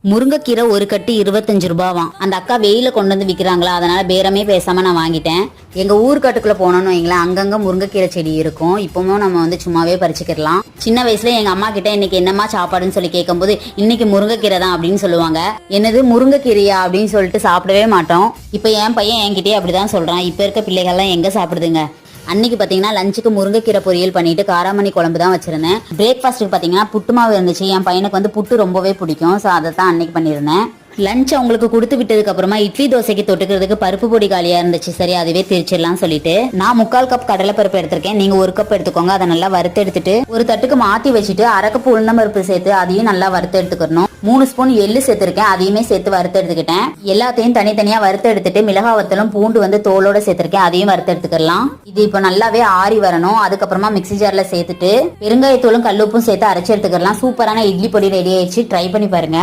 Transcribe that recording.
முருங்கைக்கீரை ஒரு கட்டு 25 ரூபாவாம். அந்த அக்கா வெயில கொண்டு வந்து விற்கிறாங்களா, அதனால பேரமே பேசாம நான் வாங்கிட்டேன். எங்க ஊர்காட்டுக்குள்ள போனோம்னு வைங்களேன், அங்கங்க முருங்கைக்கீரை செடி இருக்கும். இப்பவும் நம்ம வந்து சும்மாவே பறிச்சுக்கிடலாம். சின்ன வயசுல எங்க அம்மா கிட்ட இன்னைக்கு என்னம்மா சாப்பாடுன்னு சொல்லி கேட்கும்போது இன்னைக்கு முருங்கைக்கீரை தான் அப்படின்னு சொல்லுவாங்க. என்னது முருங்கைக்கீரையா அப்படின்னு சொல்லிட்டு சாப்பிடவே மாட்டோம். இப்ப என் பையன் என்கிட்டயே அப்படிதான் சொல்றான். இப்ப இருக்க பிள்ளைகள்லாம் எங்க சாப்பிடுதுங்க. அன்னைக்கு பாத்தீங்கன்னா லஞ்சுக்கு முருங்கைக்கீரை பொரியல் பண்ணிட்டு காராமணி குழம்பு தான் வச்சிருந்தேன். பிரேக்ஃபாஸ்ட்டுக்கு பாத்தீங்கன்னா புட்டு மாவு இருந்துச்சு. என் பையனுக்கு வந்து புட்டு ரொம்பவே பிடிக்கும். ஸோ அதை தான் அன்னைக்கு பண்ணியிருந்தேன். லஞ்ச் அவங்களுக்கு கொடுத்து விட்டதுக்கு அப்புறமா இட்லி தோசைக்கு தொட்டுக்கிறதுக்கு பருப்பு பொடி காலியா இருந்துச்சு. சரி அதுவே திரிச்சிடலாம் சொல்லிட்டு நான் 3/4 கப் கடலை பருப்பு எடுத்திருக்கேன். நீங்க 1 கப் எடுத்துக்கோங்க. அதை நல்லா வறுத்து எடுத்துட்டு ஒரு தட்டுக்கு மாத்தி வச்சுட்டு 1/2 கப் உளுந்தம் பருப்பு சேர்த்து அதையும் நல்லா வறுத்து எடுத்துக்கணும். 3 ஸ்பூன் எள்ளு சேர்த்திருக்கேன். அதையுமே சேர்த்து வறுத்து எடுத்துக்கிட்டேன். எல்லாத்தையும் தனித்தனியா வறுத்து எடுத்துட்டு மிளகாய் வத்தலும் பூண்டு வந்து தோலோட சேர்த்திருக்கேன். அதையும் வறுத்து எடுத்துக்கலாம். இது இப்போ நல்லாவே ஆறி வரணும். அதுக்கப்புறமா மிக்ஸி ஜார்ல சேர்த்துட்டு பெருங்காயத்தூளும் கல்லுப்பும் சேர்த்து அரைச்சு எடுத்துக்கலாம். சூப்பரான இட்லி பொடி ரெடி ஆயிடுச்சு. ட்ரை பண்ணி பாருங்க.